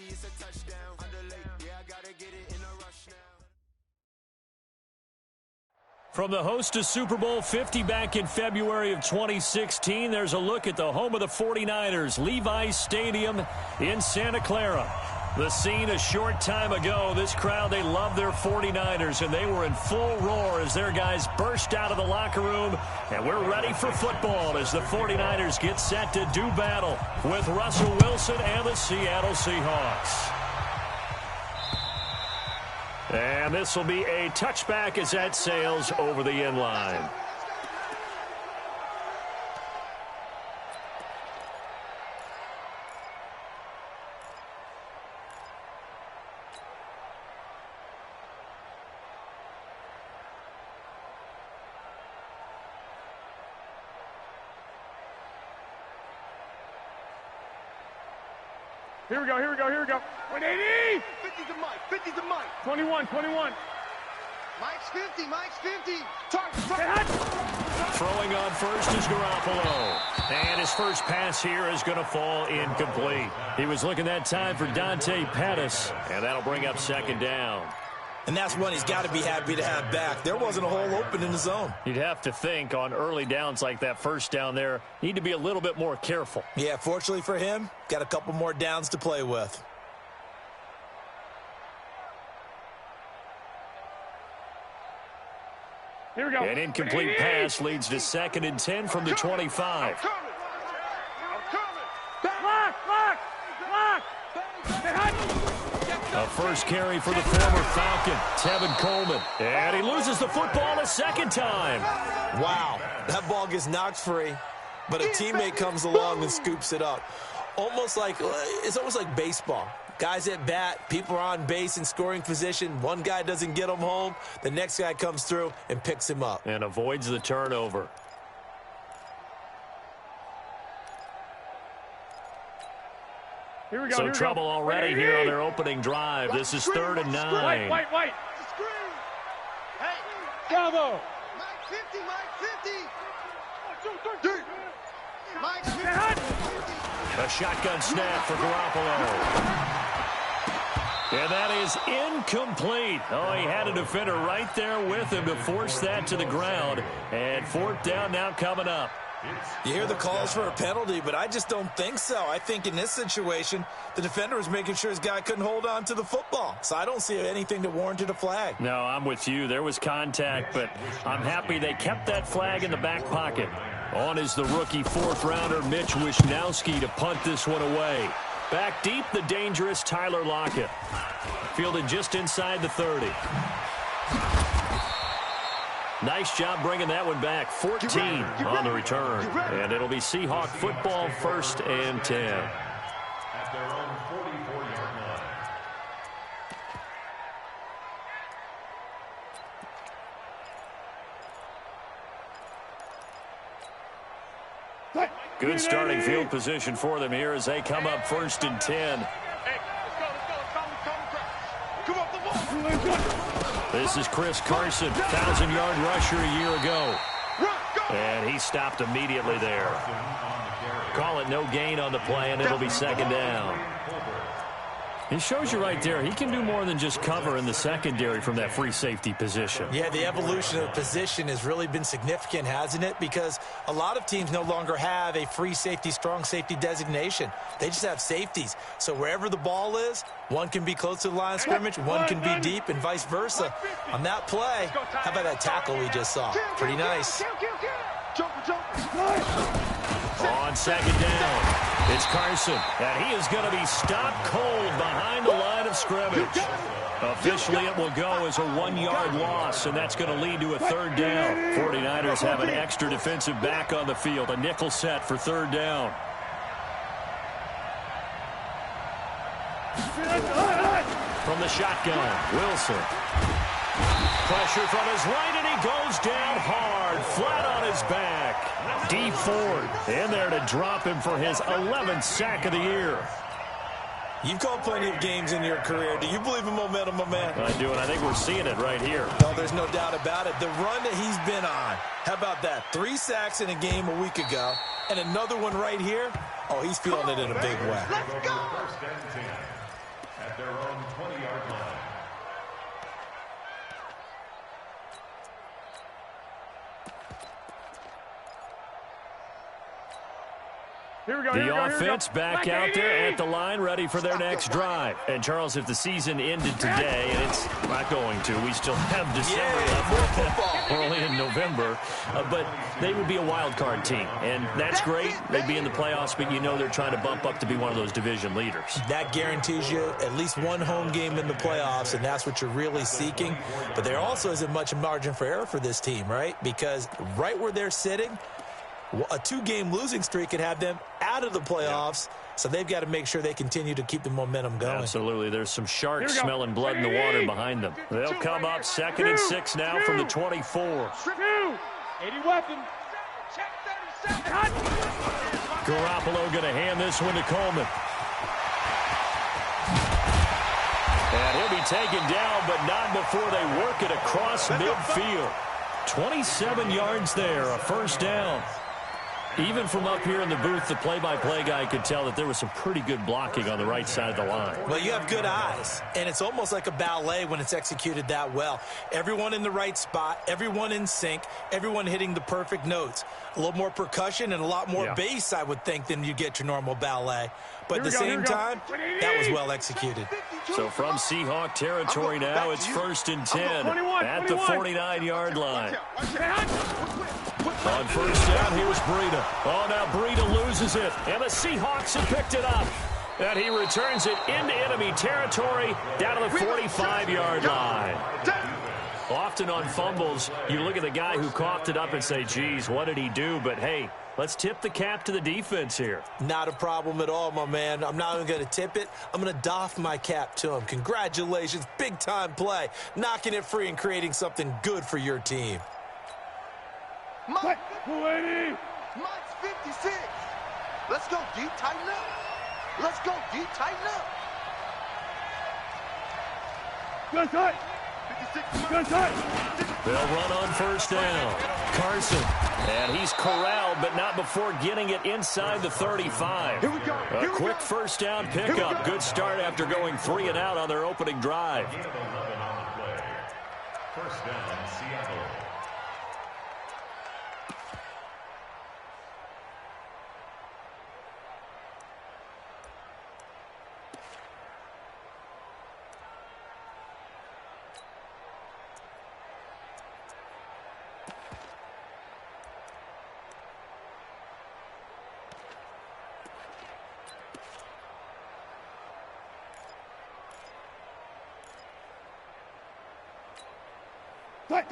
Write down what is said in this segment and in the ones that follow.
it's a touchdown. Yeah, I gotta get it in a rush now. From the host to Super Bowl 50 back in February of 2016, there's a look at the home of the 49ers, Levi's Stadium in Santa Clara. The scene a short time ago, this crowd, they love their 49ers, and they were in full roar as their guys burst out of the locker room, and we're ready for football as the 49ers get set to do battle with Russell Wilson and the Seattle Seahawks. And this will be a touchback as that sails over the end line. Here we go, here we go, here we go. 180! 50 to Mike, 50 to Mike. 21, 21. Mike's 50, Mike's 50. Throwing on first is Garoppolo. And his first pass here is going to fall incomplete. He was looking that time for Dante Pettis, and that'll bring up second down. And that's one he's got to be happy to have back. There wasn't a hole open in the zone. You'd have to think on early downs like that first down there, need to be a little bit more careful. Yeah, fortunately for him, got a couple more downs to play with. Here we go. An incomplete pass leads to 2nd and 10 from the 25. A first carry for the former Falcon, Tevin Coleman. And he loses the football a second time. Wow, that ball gets knocked free, but a teammate comes along and scoops it up. It's almost like baseball. Guys at bat, people are on base in scoring position. One guy doesn't get him home. The next guy comes through and picks him up. And avoids the turnover. Here we go, So trouble already here on their opening drive. This is 3rd and 9. White. Hey, Bravo. Mike 50, Mike 50. Mike's 50. A shotgun snap for Garoppolo. And that is incomplete. Oh, he had a defender right there with him to force that to the ground. And 4th down now coming up. You hear the calls for a penalty, but I just don't think so. I think in this situation, the defender was making sure his guy couldn't hold on to the football. So I don't see anything that warranted a flag. No, I'm with you. There was contact, but I'm happy they kept that flag in the back pocket. On is the rookie 4th-rounder Mitch Wishnowsky to punt this one away. Back deep, the dangerous Tyler Lockett. Fielded just inside the 30. Nice job bringing that one back. 14 on the return. And it'll be Seahawk football, 1st and 10. At their own 44-yard line. Good starting field position for them here as they come up 1st and 10. Hey, let's go. This is Chris Carson, 1,000-yard rusher a year ago. And he stopped immediately there. Call it no gain on the play, and it'll be 2nd down. It shows you right there, he can do more than just cover in the secondary from that free safety position. Yeah, the evolution of the position has really been significant, hasn't it? Because a lot of teams no longer have a free safety, strong safety designation. They just have safeties. So wherever the ball is, one can be close to the line of scrimmage, one can be deep, and vice versa. On that play, how about that tackle we just saw? Pretty nice. On 2nd down, it's Carson, and he is going to be stopped cold behind the line of scrimmage. Officially, it will go as a 1-yard loss, and that's going to lead to a 3rd down. 49ers have an extra defensive back on the field, a nickel set for 3rd down. From the shotgun, Wilson. Pressure from his right, and he goes down hard, flat on his back. D. Ford in there to drop him for his 11th sack of the year. You've called plenty of games in your career. Do you believe in momentum, my man? I do, and I think we're seeing it right here. No, there's no doubt about it. The run that he's been on, how about that? 3 sacks in a game a week ago, and another one right here. Oh, he's feeling it in a big way. Let's go. at their own 20-yard line. Here we go. The offense back out there at the line, ready for their next drive. And, Charles, if the season ended today, and it's not going to, we still have December left. We're only in November. But they would be a wild card team. And that's great. They'd be in the playoffs, but you know they're trying to bump up to be one of those division leaders. That guarantees you at least one home game in the playoffs, and that's what you're really seeking. But there also isn't much margin for error for this team, right? Because right where they're sitting, a 2-game losing streak could have them out of the playoffs, so they've got to make sure they continue to keep the momentum going. Absolutely. There's some sharks smelling blood in the water behind them. They'll come up 2nd and 6 now from the 24. 80 weapons. Garoppolo going to hand this one to Coleman. And he'll be taken down, but not before they work it across midfield. 27 yards there, a first down. Even from up here in the booth, the play-by-play guy could tell that there was some pretty good blocking on the right side of the line. Well, you have good eyes, and it's almost like a ballet when it's executed that well. Everyone in the right spot, everyone in sync, everyone hitting the perfect notes. A little more percussion and a lot more bass, I would think, than you get your normal ballet. But at the same time, that was well executed. So from Seahawk territory now, it's 1st and 10 at the 49-yard line. On first down, here's Breida. Oh, now Breida loses it, and the Seahawks have picked it up. And he returns it into enemy territory down to the 45-yard line. Often on fumbles, you look at the guy who coughed it up and say, geez, what did he do? But, hey, let's tip the cap to the defense here. Not a problem at all, my man. I'm not even going to tip it. I'm going to doff my cap to him. Congratulations, big-time play. Knocking it free and creating something good for your team. Mike's 56. Let's go deep, tighten up. Let's go deep, tighten up. Good tight. 56. Good tight. They'll run on first down. Carson. And he's corralled, but not before getting it inside the 35. Here we go. A quick first down pickup. Good start after going 3 and out on their opening drive. Gain of 11 on the play. First down, Seattle.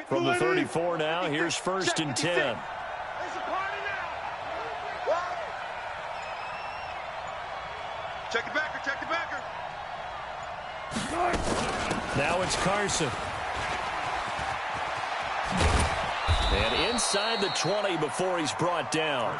From the 34 now, here's 1st and 10. Check the backer, check the backer. Now it's Carson. And inside the 20 before he's brought down.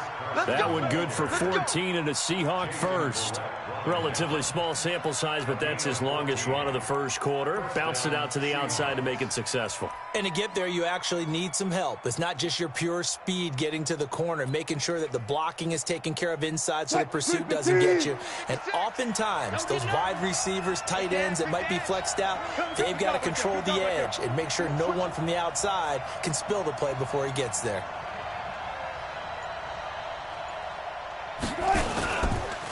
That one good for 14 and a Seahawk first. Relatively small sample size, but that's his longest run of the first quarter. Bounced it out to the outside to make it successful. And to get there, you actually need some help. It's not just your pure speed getting to the corner, making sure that the blocking is taken care of inside so the pursuit doesn't get you. And oftentimes, those wide receivers, tight ends that might be flexed out, they've got to control the edge and make sure no one from the outside can spill the play before he gets there.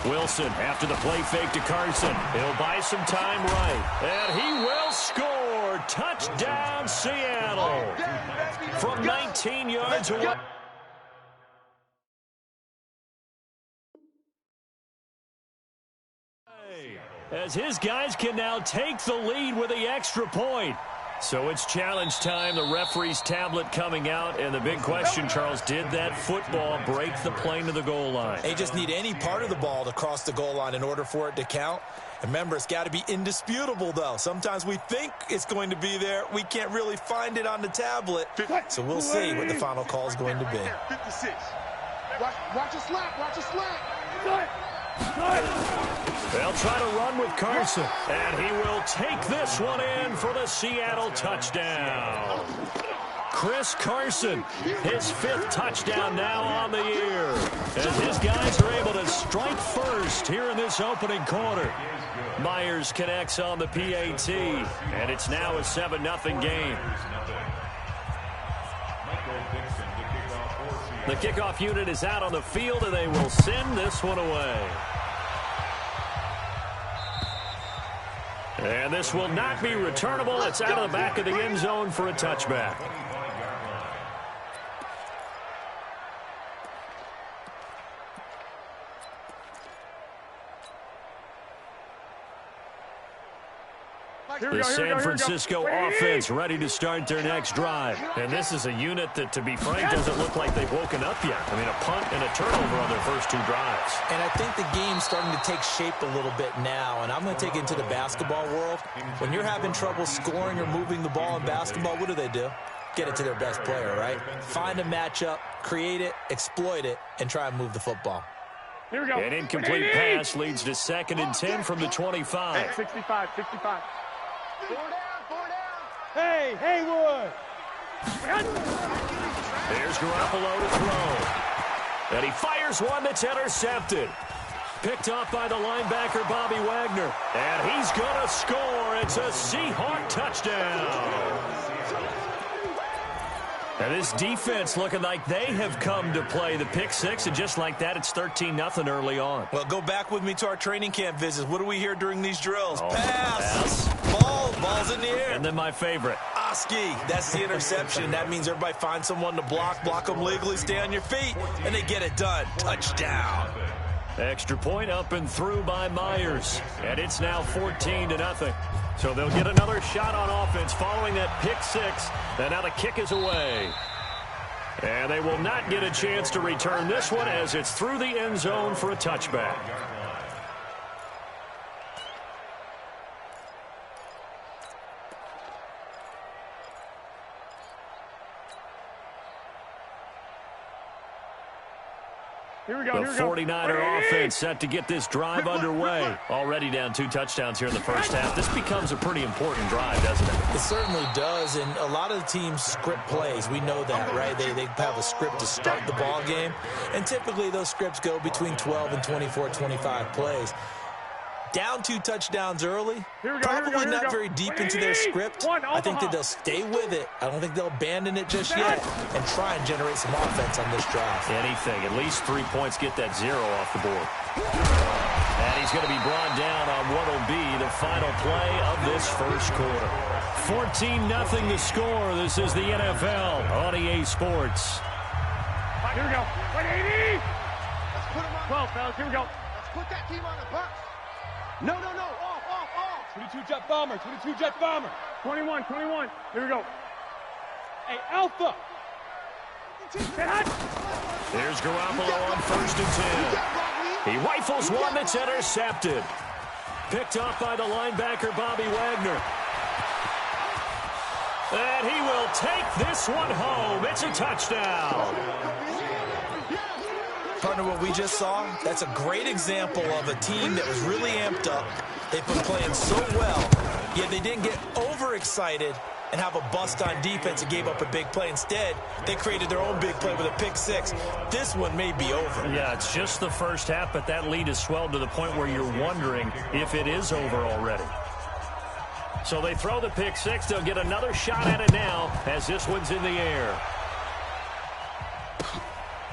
Wilson after the play fake to Carson. He'll buy some time right. And he will score. Touchdown, Seattle. From 19 yards away. As his guys can now take the lead with the extra point. So it's challenge time. The referee's tablet coming out. And the big question, Charles, did that football break the plane to the goal line? They just need any part of the ball to cross the goal line in order for it to count. And remember, it's got to be indisputable, though. Sometimes we think it's going to be there. We can't really find it on the tablet. So we'll see what the final call is going to be. 56. Watch a slap, watch a slap. They'll try to run with Carson, and he will take this one in for the Seattle touchdown. Chris Carson, his 5th touchdown now on the year, as his guys are able to strike first here in this opening quarter. Myers connects on the PAT, and it's now a 7-0 game. The kickoff unit is out on the field, and they will send this one away. And this will not be returnable. It's out of the back of the end zone for a touchback. The San Francisco offense ready to start their next drive. And this is a unit that, to be frank, doesn't look like they've woken up yet. I mean, a punt and a turnover on their first 2 drives. And I think the game's starting to take shape a little bit now. And I'm going to take it into the basketball world. When you're having trouble scoring or moving the ball in basketball, what do? Get it to their best player, right? Find a matchup, create it, exploit it, and try and move the football. Here we go. An incomplete pass leads to 2nd and 10 from the 25. 65. 4 down. Hey, Haywood. There's Garoppolo to throw. And he fires one that's intercepted. Picked off by the linebacker, Bobby Wagner. And he's going to score. It's a Seahawk touchdown. And this defense looking like they have come to play the pick 6, and just like that, it's 13-0 early on. Well, go back with me to our training camp visits. What do we hear during these drills? Oh, pass. Ball's in the air. And then my favorite. Oski, that's the interception. That means everybody finds someone to block them legally, stay on your feet, and they get it done. Touchdown. Extra point up and through by Myers. And it's now 14-0. So they'll get another shot on offense following that pick 6. And now the kick is away. And they will not get a chance to return this one as it's through the end zone for a touchback. Here we go. The 49er offense set to get this drive underway. Already down 2 touchdowns here in the first half. This becomes a pretty important drive, doesn't it? It certainly does, and a lot of the teams script plays. We know that, right? They have a script to start the ball game, and typically those scripts go between 12 and 24, 25 plays. Down 2 touchdowns early, probably not very deep into their script. I think that they'll stay with it. I don't think they'll abandon it just yet and try and generate some offense on this drive. Anything. At least 3 points, get that 0 off the board. And he's going to be brought down on what will be the final play of this first quarter. 14-0 the score. This is the NFL on EA Sports. Here we go. 180. Let's put him on. 12, fellas. Here we go. Let's put that team on the bus. No. Off. 22 jet bomber. 21. Here we go. Hey, Alpha. There's Garoppolo on 1st and 10. He rifles one that's intercepted. Picked off by the linebacker, Bobby Wagner. And he will take this one home. It's a touchdown. Partner, what we just saw, that's a great example of a team that was really amped up. They've been playing so well, yet they didn't get overexcited and have a bust on defense and gave up a big play. Instead, they created their own big play with a pick 6. This one may be over. Yeah, it's just the first half, but that lead has swelled to the point where you're wondering if it is over already. So they throw the pick 6. They'll get another shot at it now as this one's in the air.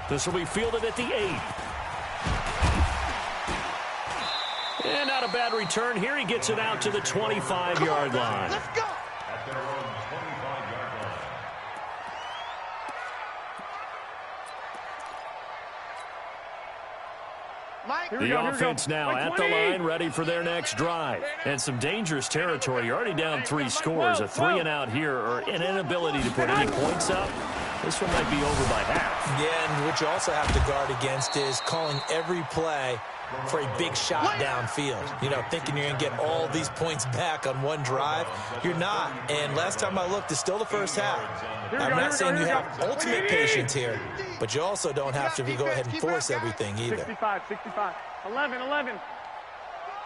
This will be fielded at the 8. And not a bad return here. He gets it out to the 25-yard line. Let's go. At their own 25-yard line. Mike. The offense now at the line, ready for their next drive. And some dangerous territory. You're already down 3 scores. A 3-and-out here, or an inability to put any points up. This one might be over by half. Yeah, and what you also have to guard against is calling every play for a big shot downfield. You know, thinking you're going to get all these points back on one drive. You're not. And last time I looked, it's still the first half. I'm not saying you have ultimate patience here, but you also don't have to go ahead and force everything either. 65. 11.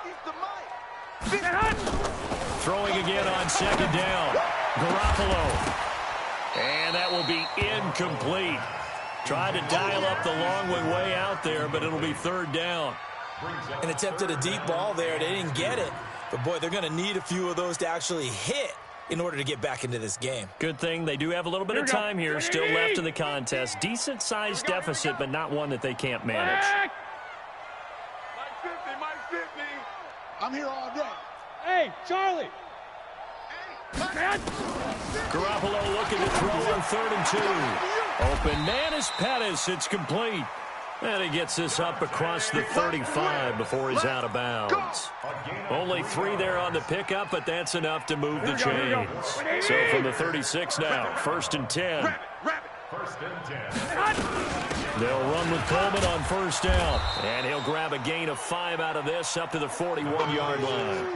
He's the Mike. Throwing again on 2nd down. Garoppolo. And that will be incomplete. Tried to dial up the long way out there, but it'll be third down. And attempted a deep ball there. They didn't get it. But, boy, they're going to need a few of those to actually hit in order to get back into this game. Good thing they do have a little bit of time here still left in the contest. Decent-sized deficit, but not one that they can't manage. Mike 50. I'm here all day. Hey, Charlie. Garoppolo looking to throw on 3rd and 2. Open man is Pettis. It's complete. And he gets this up across the 35 before he's out of bounds. Only 3 there on the pickup, but that's enough to move the chains. So from the 36 now, 1st and 10. They'll run with Coleman on 1st down. And he'll grab a gain of 5 out of this up to the 41-yard line.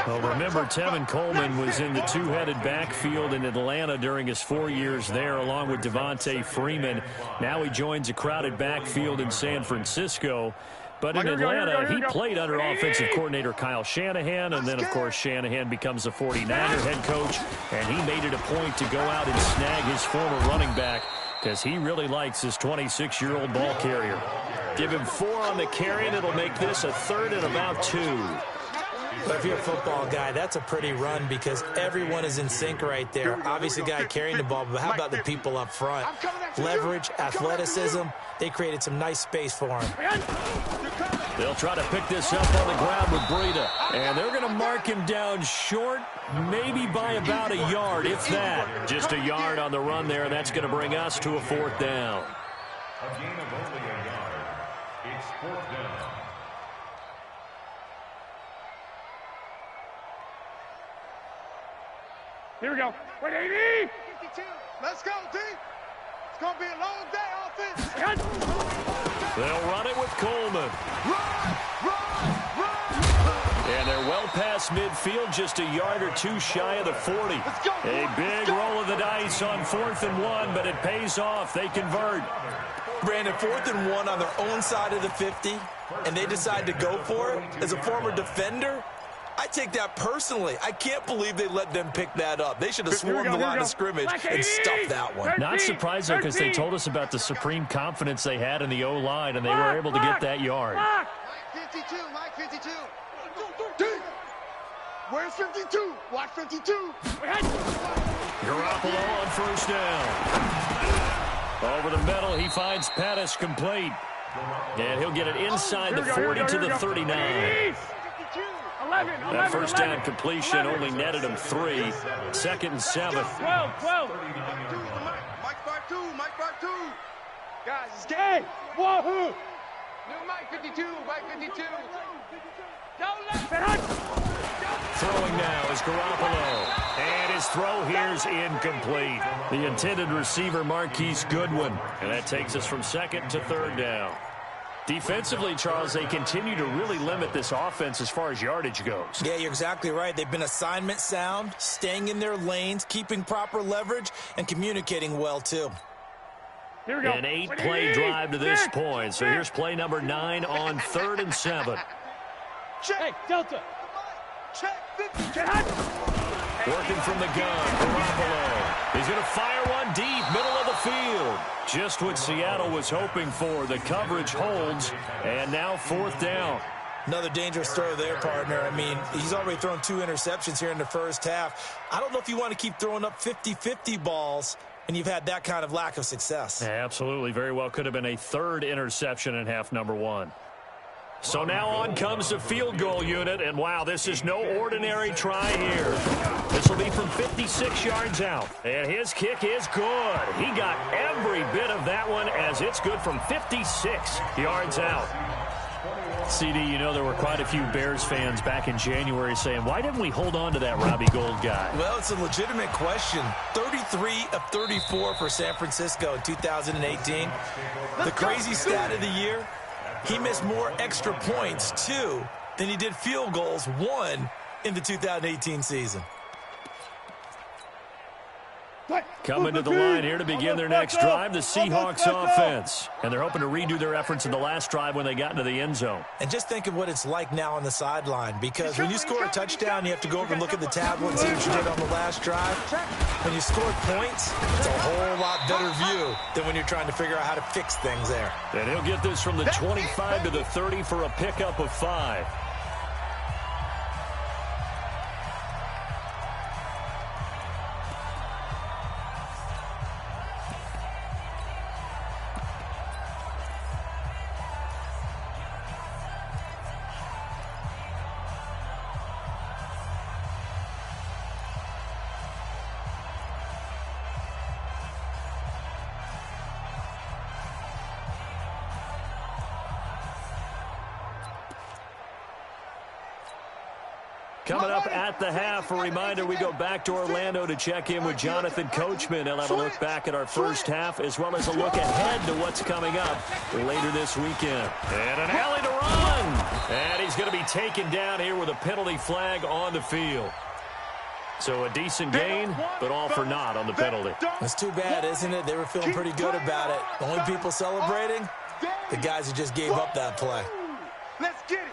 Well, remember, Tevin Coleman was in the two-headed backfield in Atlanta during his 4 years there, along with Devontae Freeman. Now he joins a crowded backfield in San Francisco. But in Atlanta, he played under offensive coordinator Kyle Shanahan, and then, of course, Shanahan becomes a 49er head coach, and he made it a point to go out and snag his former running back because he really likes his 26-year-old ball carrier. Give him 4 on the carry, and it'll make this a 3rd and about 2. But if you're a football guy, that's a pretty run because everyone is in sync right there. Obviously, the guy carrying the ball, but how about the people up front? Leverage, athleticism, they created some nice space for him. They'll try to pick this up on the ground with Breida. And they're going to mark him down short, maybe by about a yard, if that. Just a yard on the run there, and that's going to bring us to a 4th down. A gain of only a yard. It's 4th down. Here we go. 180. 52. Let's go, D. It's going to be a long day offense. They'll run it with Coleman. Run. And they're well past midfield, just a yard or 2 shy of the 40. A big roll of the dice on 4th and 1, but it pays off. They convert. Brandon, 4th and 1 on their own side of the 50, and they decide to go for it. As a former defender, I take that personally. I can't believe they let them pick that up. They should have swarmed the line of scrimmage and stuffed that one. Not surprised, though, because they told us about the supreme confidence they had in the O-line, and they were able to get that yard. Mike 52. D. Where's 52? Watch 52. Garoppolo on 1st down. Over the middle, he finds Pettis complete. And he'll get it inside the 40 to the 39. That 1st down completion only netted him 3. 2nd and 7. 12. Mike 52. Guys, it's game. Wahoo. New Mike 52. Throwing now is Garoppolo. And his throw here's incomplete. The intended receiver, Marquise Goodwin. And that takes us from 2nd to 3rd down. Defensively, Charles, they continue to really limit this offense as far as yardage goes. Yeah, you're exactly right. They've been assignment sound, staying in their lanes, keeping proper leverage, and communicating well, too. Here we go. An 8-play drive to this point. So here's play number 9 on 3rd and 7. Hey, Delta. Check 50. Working from the gun, Garoppolo. He's going to fire one deep, middle of the field. Just what Seattle was hoping for. The coverage holds, and now 4th down. Another dangerous throw there, partner. I mean, he's already thrown 2 interceptions here in the 1st half. I don't know if you want to keep throwing up 50-50 balls, and you've had that kind of lack of success. Absolutely. Very well could have been a 3rd interception in half number 1. So now on comes the field goal unit, and wow, this is no ordinary try here. This will be from 56 yards out, and his kick is good. He got every bit of that one as it's good from 56 yards out. CD, you know there were quite a few Bears fans back in January saying, why didn't we hold on to that Robbie Gould guy? Well, it's a legitimate question. 33 of 34 for San Francisco in 2018. The crazy stat of the year, he missed more extra points, 2, than he did field goals, 1, in the 2018 season. Coming to the line here to begin their next drive, the Seahawks offense. And they're hoping to redo their efforts in the last drive when they got into the end zone. And just think of what it's like now on the sideline, because when you score a touchdown, you have to go over and look at the tablet and see what you did on the last drive. When you score points, it's a whole lot better view than when you're trying to figure out how to fix things there. And he'll get this from the 25 to the 30 for a pickup of 5. Coming up at the half, a reminder, we go back to Orlando to check in with Jonathan Coachman. He'll have a look back at our first half, as well as a look ahead to what's coming up later this weekend. And an alley to run. And he's going to be taken down here with a penalty flag on the field. So a decent gain, but all for naught on the penalty. It's too bad, isn't it? They were feeling pretty good about it. The only people celebrating, the guys who just gave up that play. Let's get it.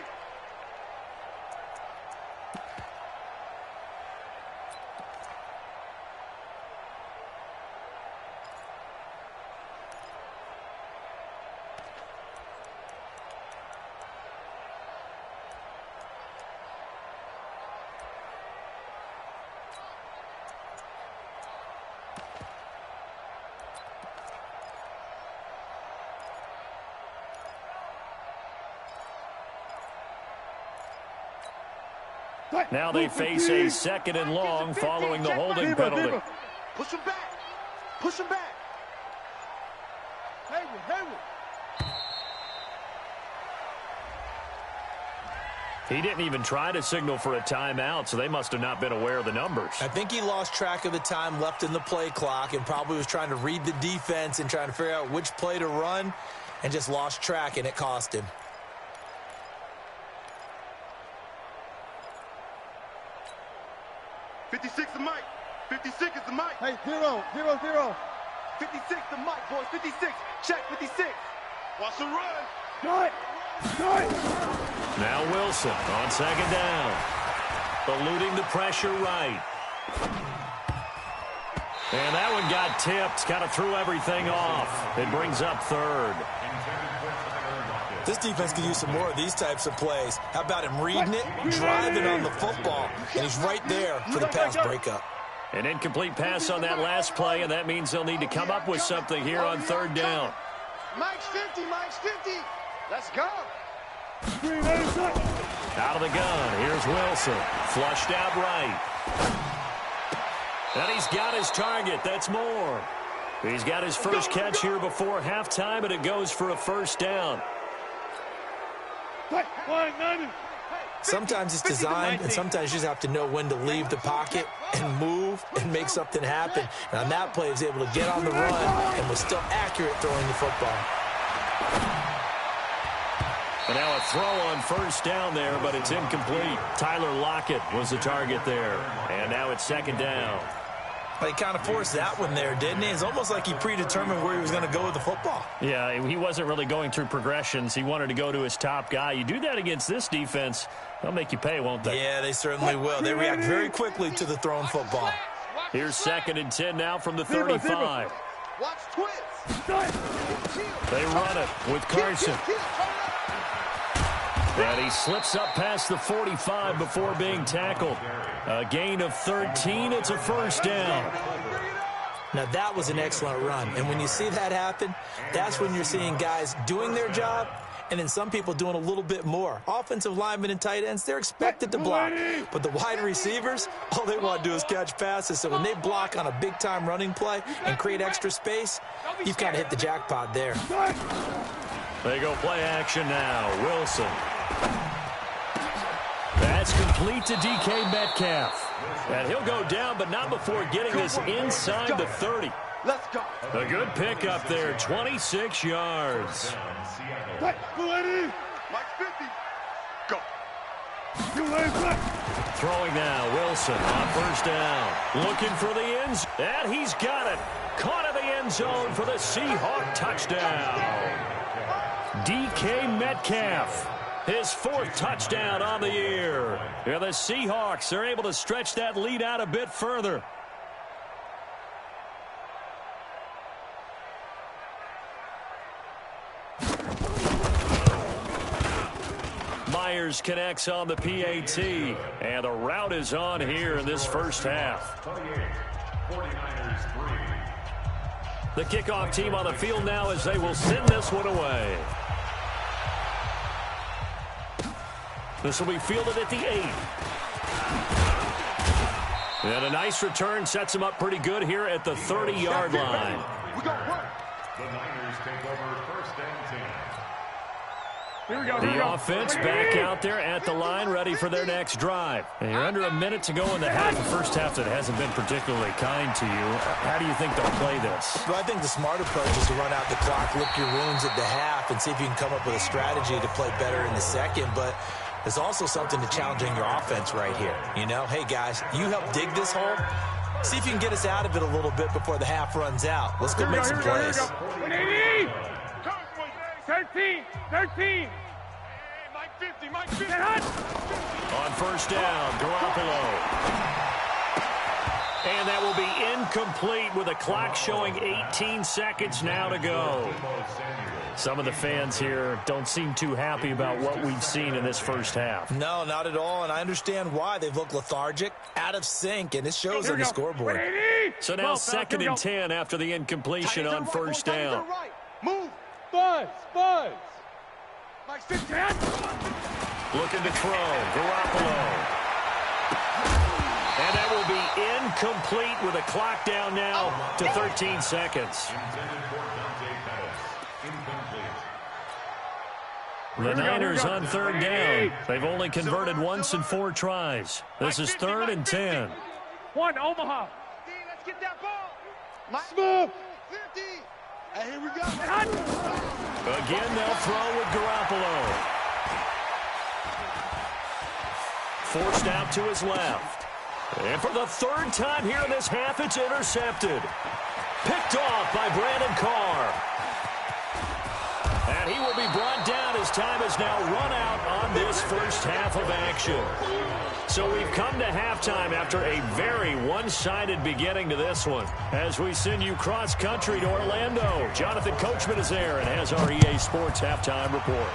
Now they face a 2nd and long following the holding penalty. Push him back. Push him back. He didn't even try to signal for a timeout, so they must have not been aware of the numbers. I think he lost track of the time left in the play clock and probably was trying to read the defense and trying to figure out which play to run and just lost track, and it cost him. The mic. 56 is the mic. Hey, 0, 0, 0. 56 the mic, boys. 56. Check 56. Watch the run. Got it. Got it. Now Wilson on 2nd down. Eluding the pressure right. And that one got tipped. Kind of threw everything off. It brings up 3rd. This defense could use some more of these types of plays. How about him reading it, driving on the football, and he's right there for the pass breakup. An incomplete pass on that last play, and that means they'll need to come up with something here on 3rd down. Mike's 50, Mike's 50. Let's go. Out of the gun, here's Wilson. Flushed out right. And he's got his target. That's more. He's got his first catch here before halftime, and it goes for a 1st down. Sometimes it's designed, and sometimes you just have to know when to leave the pocket and move and make something happen. And on that play, he was able to get on the run and was still accurate throwing the football. And now a throw on 1st down there, but it's incomplete. Tyler Lockett was the target there. And now it's 2nd down. He kind of forced that one there, didn't he? It's almost like he predetermined where he was going to go with the football. Yeah, he wasn't really going through progressions. He wanted to go to his top guy. You do that against this defense, they'll make you pay, won't they? Yeah, they certainly will. They react very quickly to the thrown football. Here's 2nd and 10 now from the 35. Watch twist. They run it with Carson. And he slips up past the 45 before being tackled. A gain of 13. It's a 1st down. Now, that was an excellent run. And when you see that happen, that's when you're seeing guys doing their job and then some people doing a little bit more. Offensive linemen and tight ends, they're expected to block. But the wide receivers, all they want to do is catch passes. So when they block on a big-time running play and create extra space, you've kind of hit the jackpot there. They go play action now. Wilson. That's complete to DK Metcalf. And he'll go down, but not before getting this inside the 30. Let's go. A good pickup there, 26 yards. Mike's 50. Go. Throwing now, Wilson on first down. Looking for the end zone. And he's got it. Caught in the end zone for the Seahawk touchdown. DK Metcalf. His 4th touchdown on the year. Yeah, the Seahawks are able to stretch that lead out a bit further. Myers connects on the PAT, and the route is on here in this first half. 49ers 3. The kickoff team on the field now as they will send this one away. This will be fielded at the 8. And a nice return sets him up pretty good here at the 30-yard line. We got work. The Niners take over first and 10. Here we go. The offense back out there at the line, ready for their next drive. And you're under a minute to go in the half. The first half that hasn't been particularly kind to you. How do you think they'll play this? Well, I think the smart approach is to run out the clock, lick your wounds at the half, and see if you can come up with a strategy to play better in the second. But there's also something to challenging your offense right here. You know, hey, guys, you help dig this hole. See if you can get us out of it a little bit before the half runs out. Let's go make some plays. 13. Mike 50. On first down, Garoppolo. And that will be incomplete with the clock showing 18 seconds now to go. Some of the fans here don't seem too happy about what we've seen in this first half. No, not at all, and I understand why. They've looked lethargic, out of sync, and it shows on the scoreboard. So now 2nd and 10 after the incompletion on first down. Move. Buzz. Mike 50. Looking to throw, Garoppolo. And that will be incomplete with a clock down now to 13 seconds. The Niners on 3rd down. They've only converted once in 4 tries. This is 3rd and 10. 1, Omaha. Let's get that ball. Smooth. 50. And here we go. Again, they'll throw with Garoppolo. Forced out to his left. And for the 3rd time here in this half, it's intercepted. Picked off by Brandon Carr. And he will be brought down as time has now run out on this first half of action. So we've come to halftime after a very one-sided beginning to this one. As we send you cross-country to Orlando, Jonathan Coachman is there and has our EA Sports halftime report.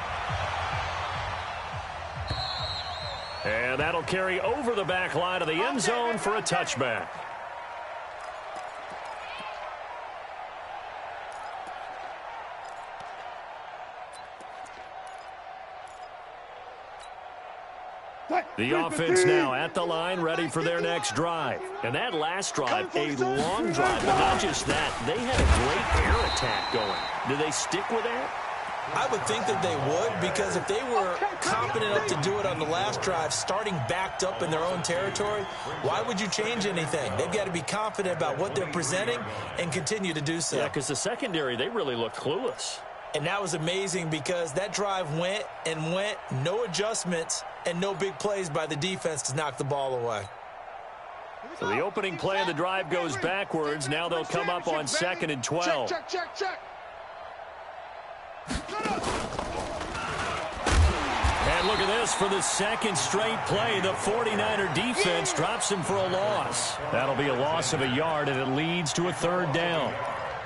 And that'll carry over the back line of the end zone for a touchback. The offense now at the line, ready for their next drive. And that last drive, a long drive, but not just that. They had a great air attack going. Do they stick with that? I would think that they would, because if they were confident enough to do it on the last drive, starting backed up in their own territory, why would you change anything? They've got to be confident about what they're presenting and continue to do so. Yeah, because the secondary, they really looked clueless. And that was amazing because that drive went and went, no adjustments, and no big plays by the defense to knock the ball away. So the opening play of the drive goes backwards. Now they'll come up on 2nd and 12. Check. And look at this for the 2nd straight play. The 49er defense drops him for a loss. That'll be a loss of a yard, and it leads to a 3rd down.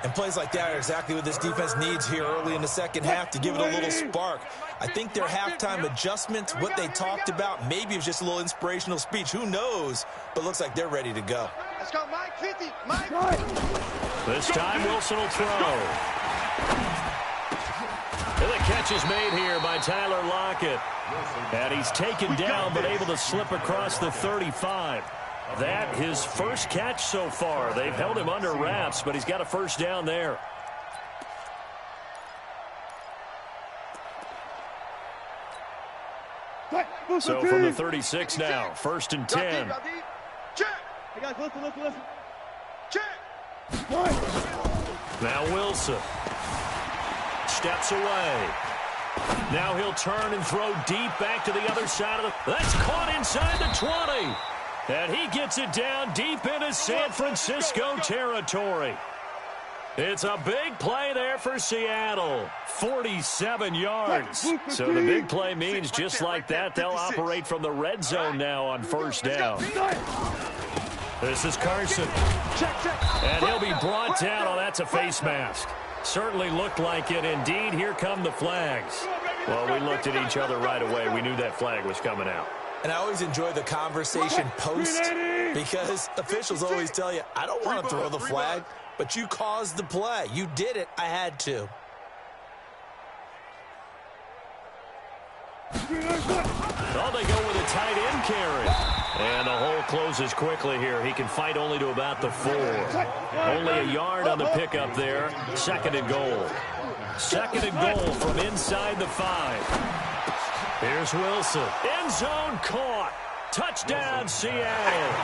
And plays like that are exactly what this defense needs here early in the second half to give it a little spark. I think their halftime adjustments, what they talked about, maybe it was just a little inspirational speech. Who knows? But looks like they're ready to go. Let's go, Mike 50. Mike. This time Wilson will throw. And the catch is made here by Tyler Lockett. And he's taken down but able to slip across the 35. That his first catch so far. They've held him under wraps, but he's got a first down there. So from the 36 now, 1st and 10. Check. Hey guys, listen. Check. Now Wilson steps away. Now he'll turn and throw deep back to the other side of the... That's caught inside the 20. And he gets it down deep into San Francisco territory. It's a big play there for Seattle. 47 yards. So the big play means just like that, they'll operate from the red zone now on first down. This is Carson. And he'll be brought down. Oh, that's a face mask. Certainly looked like it. Indeed, here come the flags. Well, we looked at each other right away. We knew that flag was coming out. And I always enjoy the conversation post because officials always tell you, I don't want to throw the flag, but you caused the play. You did it. I had to. Oh, they go with a tight end carry. And the hole closes quickly here. He can fight only to about the 4. Only a yard on the pickup there. Second and goal. Second and goal from inside the 5. Here's Wilson. End zone caught. Touchdown, Seattle.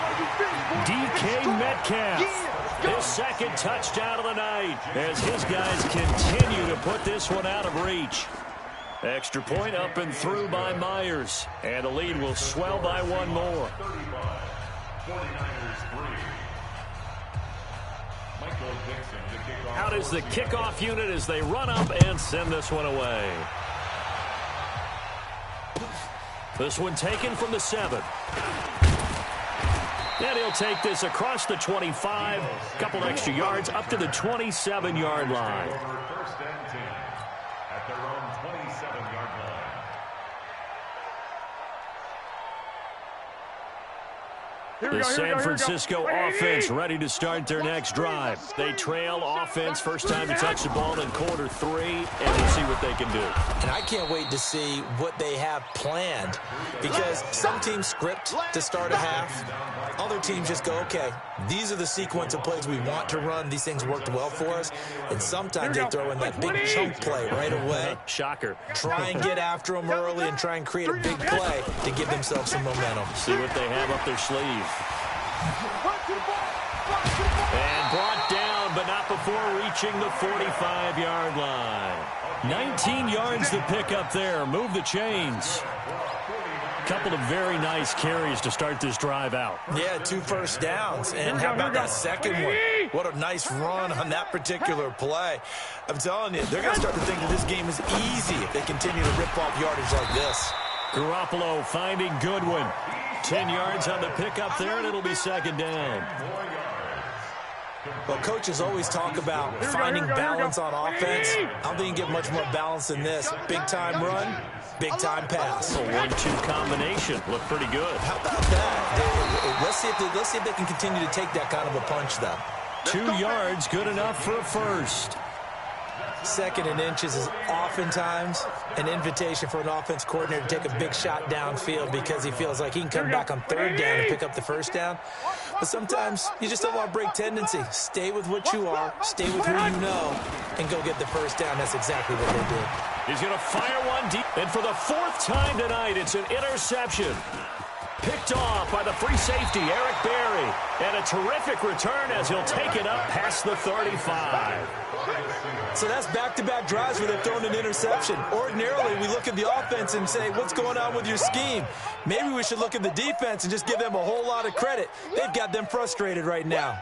DK Metcalf. His second touchdown of the night as his guys continue to put this one out of reach. Extra point up and through by Myers. And the lead will swell by one more. 49ers 3. Out is the kickoff unit as they run up and send this one away. This one taken from the 7. And he'll take this across the 25. Couple extra yards up to the 27-yard line. First and 10 at their own 27-yard line. The San Francisco offense ready to start their next drive. They trail offense first time to touch the ball in quarter 3, and we'll see what they can do. And I can't wait to see what they have planned because some teams script to start a half. Other teams just go, okay, these are the sequence of plays we want to run. These things worked well for us. And sometimes they throw in that big chunk play right away. Shocker. Try and get after them early and try and create a big play to give themselves some momentum. See what they have up their sleeve. And brought down, but not before reaching the 45-yard line. 19 yards to pick up there. Move the chains. Couple of very nice carries to start this drive out. Yeah, 2 first downs. And how about that second one? What a nice run on that particular play. I'm telling you, they're going to start to think that this game is easy if they continue to rip off yardage like this. Garoppolo finding Goodwin. 10 yards on the pickup there, and it'll be second down. Well, coaches always talk about finding balance on offense. I don't think you can get much more balance than this. Big-time run, big-time pass. A 1-2 combination. Looked pretty good. How about that? Let's see if they can continue to take that kind of a punch, though. 2 yards, good enough for a first. Second and inches is oftentimes an invitation for an offense coordinator to take a big shot downfield because he feels like he can come back on third down and pick up the first down. But sometimes you just don't want to break tendency. Stay with what you are, stay with who you know, and go get the first down. That's exactly what they did. He's going to fire one deep. And for the 4th time tonight, it's an interception. Picked off by the free safety, Eric Berry. And a terrific return as he'll take it up past the 35. So that's back-to-back drives where they've thrown an interception. Ordinarily, we look at the offense and say, what's going on with your scheme? Maybe we should look at the defense and just give them a whole lot of credit. They've got them frustrated right now.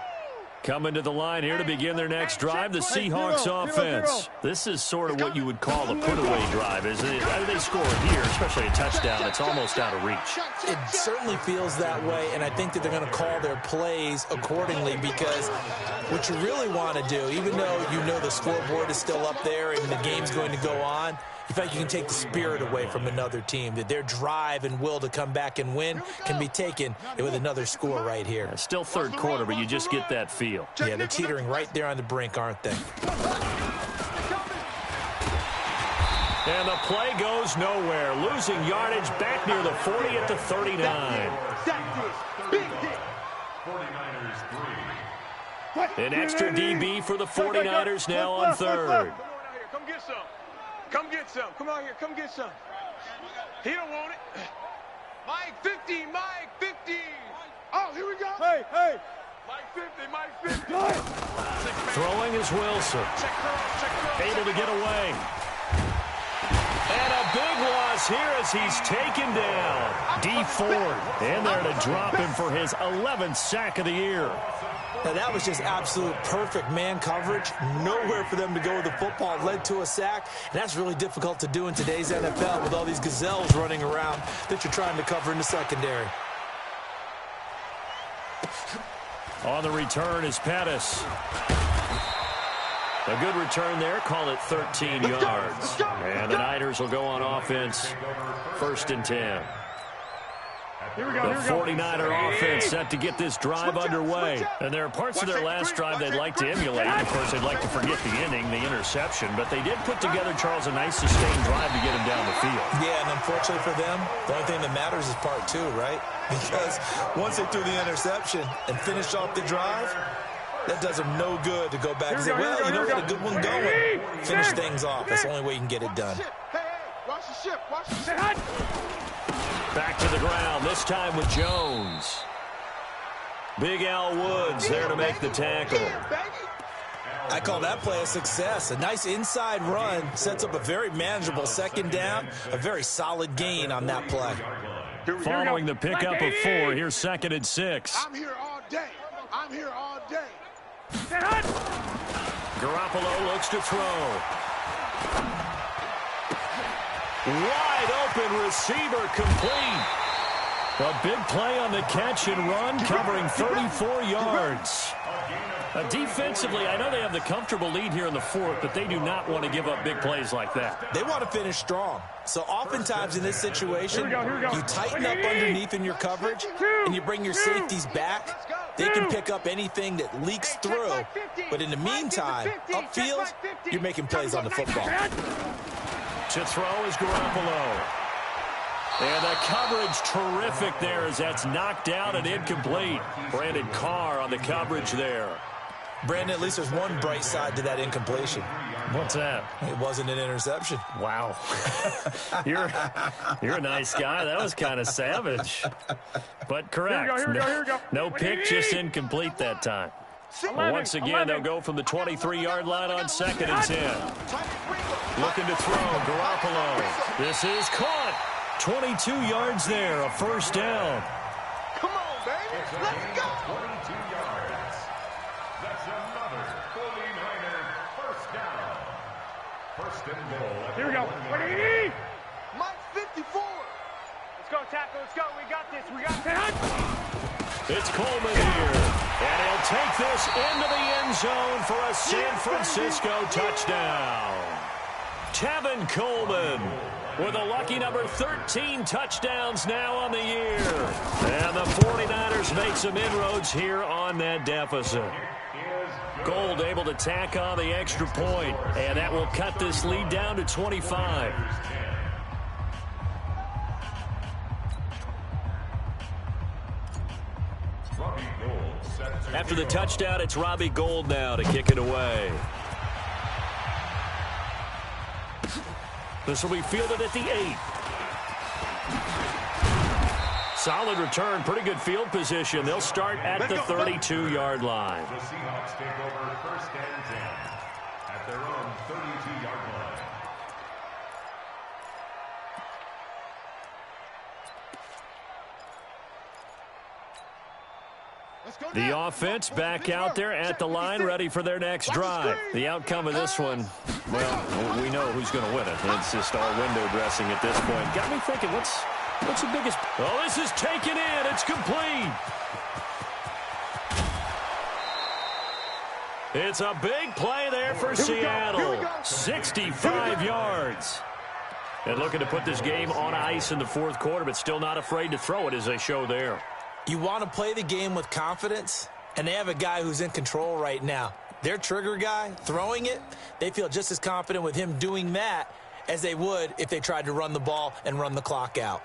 Coming to the line here to begin their next drive, the Seahawks offense. This is sort of what you would call a put-away drive, isn't it? How do they score here, especially a touchdown? It's almost out of reach. It certainly feels that way, and I think that they're going to call their plays accordingly because what you really want to do, even though you know the scoreboard is still up there and the game's going to go on, in fact, you can take the spirit away from another team, that their drive and will to come back and win can be taken with another score right here. It's still third quarter, but you just get that feel. Yeah, they're teetering right there on the brink, aren't they? And the play goes nowhere. Losing yardage back near the 40 at the 39. 49ers 3. An extra DB for the 49ers now on third. Come get some. Come get some. Come out here. Come get some. He don't want it. Mike 50. Mike 50. Oh, here we go. Hey, hey. Mike 50. Mike 50. Throwing is Wilson. Able to get away. And a big loss here as he's taken down. D Ford in there to drop him for his 11th sack of the year. Now, that was just absolute perfect man coverage. Nowhere for them to go with the football. Led to a sack. And that's really difficult to do in today's NFL with all these gazelles running around that you're trying to cover in the secondary. On the return is Pettis. A good return there. Call it 13 yards. And the Niners will go on offense. 1st and 10. The 49er offense set to get this drive underway. And there are parts of their last drive they'd like to emulate. Of course, they'd like to forget the ending, the interception. But they did put together, Charles, a nice sustained drive to get him down the field. Yeah, and unfortunately for them, the only thing that matters is part 2, right? Because once they threw the interception and finished off the drive, that does them no good to go back and say, well, you know, we got a good one going. Finish things off. That's the only way you can get it done. Watch the ship. Watch the ship. Back to the ground, this time with Jones. Big Al Woods there to make the tackle. I call that play a success. A nice inside run sets up a very manageable 2nd down. A very solid gain on that play. Following the pickup of 4, here's 2nd and 6. I'm here all day. I'm here all day. Garoppolo looks to throw. Wide open receiver complete. A big play on the catch and run, covering 34 yards. Defensively, I know they have the comfortable lead here in the 4th, but they do not want to give up big plays like that. They want to finish strong. So oftentimes in this situation, you tighten up underneath in your coverage, and you bring your safeties back. They can pick up anything that leaks through. But in the meantime, upfield, you're making plays on the football. To throw is Garoppolo. And the coverage terrific there as that's knocked down and incomplete. Brandon Carr on the coverage there. Brandon, at least there's one bright side to that incompletion. What's that? It wasn't an interception. Wow. You're a nice guy. That was kind of savage. But correct. Here we go. No pick, just incomplete that time. Well, once again, they'll go from the 23-yard line on 2nd and 10. Looking to throw, Garoppolo. This is caught. 22 yards there, a 1st down. Come on, baby. Let's go. 22 yards. That's another 49er 1st down. 1st and goal. Here we go. Mike 54. Let's go, tackle. Let's go. We got this. We got this. It's Coleman here. And he'll take this into the end zone for a San Francisco touchdown. Tevin Coleman with a lucky number 13 touchdowns now on the year. And the 49ers make some inroads here on that deficit. Gold able to tack on the extra point, and that will cut this lead down to 25. After the touchdown, it's Robbie Gould now to kick it away. This will be fielded at the 8. Solid return, pretty good field position. They'll start at the 32-yard line. The Seahawks take over 1st and 10 at their own 32-yard line. The offense back out there at the line, ready for their next drive. The outcome of this one, well, we know who's going to win it. It's just all window dressing at this point. Got me thinking, what's the biggest? Oh, this is taken in. It's complete. It's a big play there for Seattle. 65 yards. And looking to put this game on ice in the 4th quarter, but still not afraid to throw it as they show there. You want to play the game with confidence, and they have a guy who's in control right now. Their trigger guy, throwing it, they feel just as confident with him doing that as they would if they tried to run the ball and run the clock out.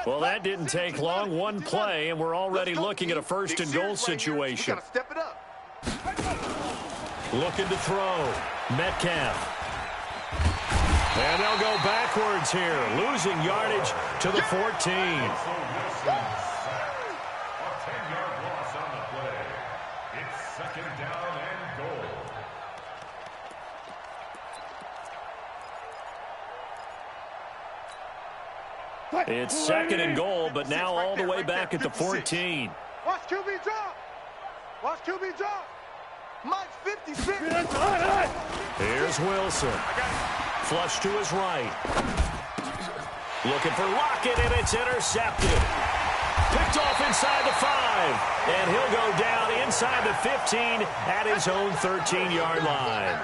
Well, that didn't take long. One play, and we're already looking at a 1st and goal situation. Step it up. Looking to throw. Metcalf. And they'll go backwards here, losing yardage to the 14. A 10-yard loss on the play. It's 2nd down and goal. It's second and goal, but now all the way back at the 14. Watch QB drop. Watch QB drop. Mike 56. Here's Wilson. Flush to his right. Looking for Lockett, and it's intercepted. Picked off inside the 5. And he'll go down inside the 15 at his own 13-yard line.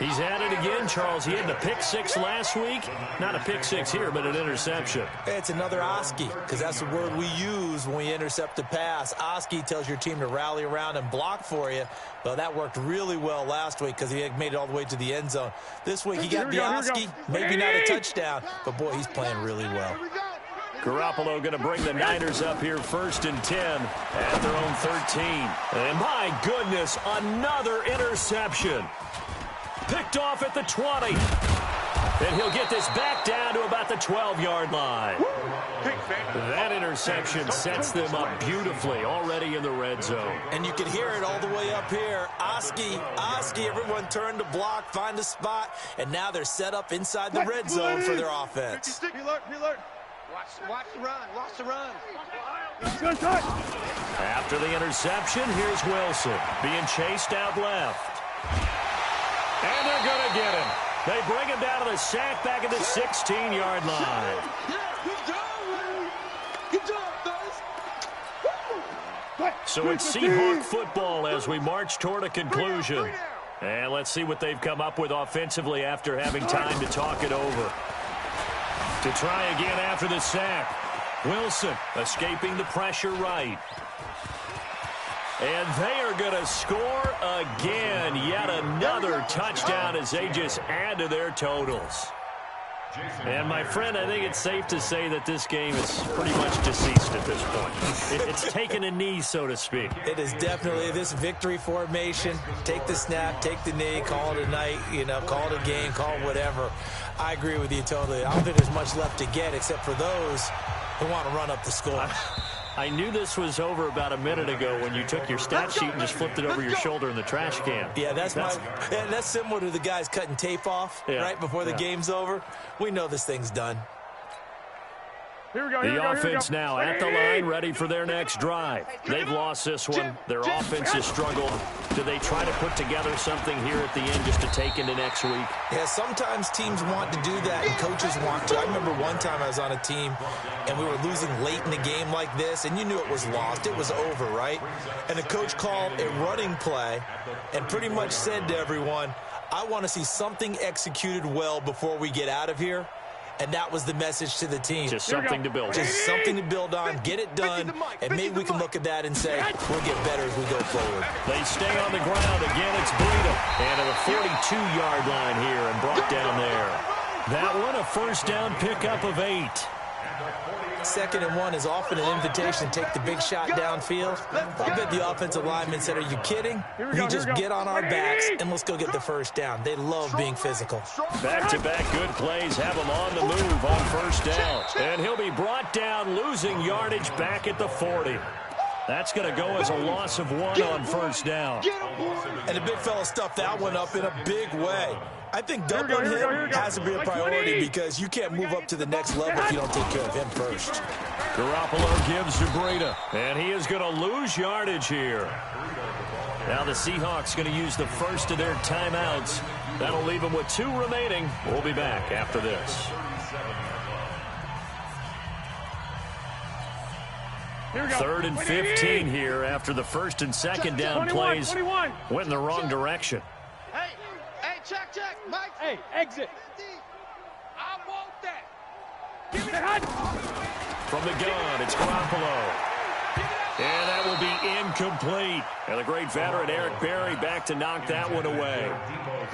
He's at it again, Charles. He had the pick 6 last week. Not a pick 6 here, but an interception. It's another Oski, because that's the word we use when we intercept a pass. Oski tells your team to rally around and block for you. Well, that worked really well last week because he had made it all the way to the end zone. This week he got the Oski, maybe not a touchdown, but boy, he's playing really well. Garoppolo going to bring the Niners up here 1st and 10 at their own 13. And my goodness, another interception. Picked off at the 20. And he'll get this back down to about the 12-yard line. That interception sets them up beautifully already in the red zone. And you can hear it all the way up here. Oski, everyone turned to block, find a spot, and now they're set up inside the red zone for their offense. Watch the run. Watch the run. After the interception, here's Wilson being chased out left. And they're going to get him. They bring him down to the sack back at the 16-yard line. So it's Seahawk football as we march toward a conclusion. And let's see what they've come up with offensively after having time to talk it over. To try again after the sack. Wilson escaping the pressure right. And they are going to score again. Yet another touchdown as they just add to their totals. And, my friend, I think it's safe to say that this game is pretty much deceased at this point. It's taken a knee, so to speak. It is definitely this victory formation. Take the snap, take the knee, call it a night, call it a game, call it whatever. I agree with you totally. I don't think there's much left to get except for those who want to run up the score. I knew this was over about a minute ago when you took your stat sheet and just flipped it over your shoulder in the trash can. Yeah, that's similar to the guys cutting tape off right before the game's over. We know this thing's done. The offense now at the line, ready for their next drive. They've lost this one. Their offense has struggled. Do they try to put together something here at the end just to take into next week? Yeah, sometimes teams want to do that and coaches want to. I remember one time I was on a team and we were losing late in the game like this, and you knew it was lost. It was over, right? And the coach called a running play and pretty much said to everyone, I want to see something executed well before we get out of here. And that was the message to the team. Just something to build on. Just something to build on, get it done, and maybe we can look at that and say, we'll get better as we go forward. They stay on the ground. Again, it's Breida. And at the 42-yard line here and brought down there. That one, a first down pickup of 8. 2nd and 1 is often an invitation to take the big shot downfield. I bet the offensive lineman said, are you kidding? You just get on our backs and let's go get the first down. They love being physical. Back-to-back good plays have him on the move on first down. And he'll be brought down, losing yardage back at the 40. That's going to go as a loss of 1 on first down. And the big fella stuffed that one up in a big way. I think doubling him has to be a priority because you can't move up to the next level if you don't take care of him first. Garoppolo gives to Breida, and he is going to lose yardage here. Now the Seahawks going to use the first of their timeouts. That'll leave them with 2 remaining. We'll be back after this. 3rd and 15 here after the 1st and 2nd down plays went in the wrong direction. Hey, check, Mike. Hey, exit. I want that. Give me that. From the gun, it's Garoppolo. And that will be incomplete. And the great veteran Eric Berry back to knock that one away.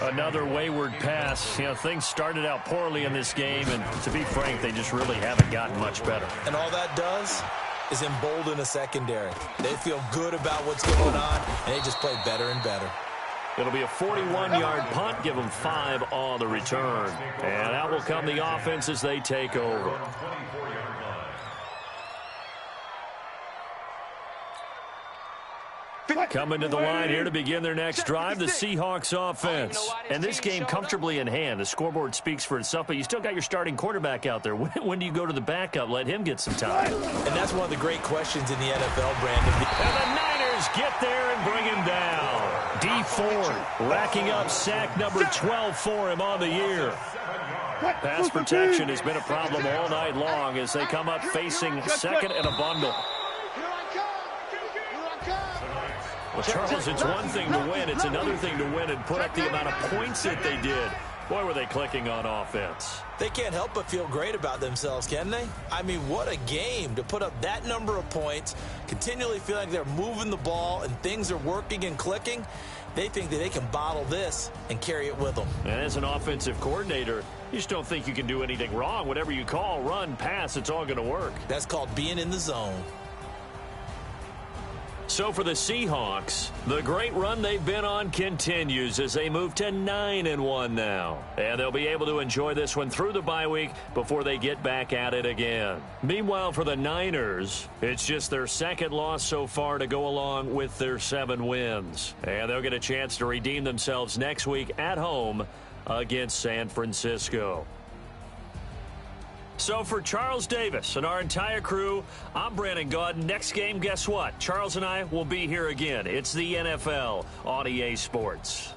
Another wayward pass. Things started out poorly in this game, and to be frank, they just really haven't gotten much better. And all that does is embolden a secondary. They feel good about what's going on, and they just play better and better. It'll be a 41-yard punt, give them 5 on the return. And out will come the offense as they take over. Coming to the line here to begin their next drive, the Seahawks offense. And this game comfortably in hand. The scoreboard speaks for itself, but you still got your starting quarterback out there. When do you go to the backup? Let him get some time. And that's one of the great questions in the NFL, Brandon. And the Niners get there and bring him down. D Ford racking up sack number 12 for him on the year. Pass protection has been a problem all night long as they come up facing second and a bundle. Well, Charles, it's one thing to win. It's another thing to win and put up the amount of points that they did. Boy, were they clicking on offense. They can't help but feel great about themselves, can they? I mean, what a game to put up that number of points, continually feel like they're moving the ball and things are working and clicking. They think that they can bottle this and carry it with them. And as an offensive coordinator, you just don't think you can do anything wrong. Whatever you call, run, pass, it's all going to work. That's called being in the zone. So for the Seahawks, the great run they've been on continues as they move to 9-1 now. And they'll be able to enjoy this one through the bye week before they get back at it again. Meanwhile, for the Niners, it's just their second loss so far to go along with their 7 wins. And they'll get a chance to redeem themselves next week at home against San Francisco. So for Charles Davis and our entire crew, I'm Brandon Gaudin. Next game, guess what? Charles and I will be here again. It's the NFL on EA Sports.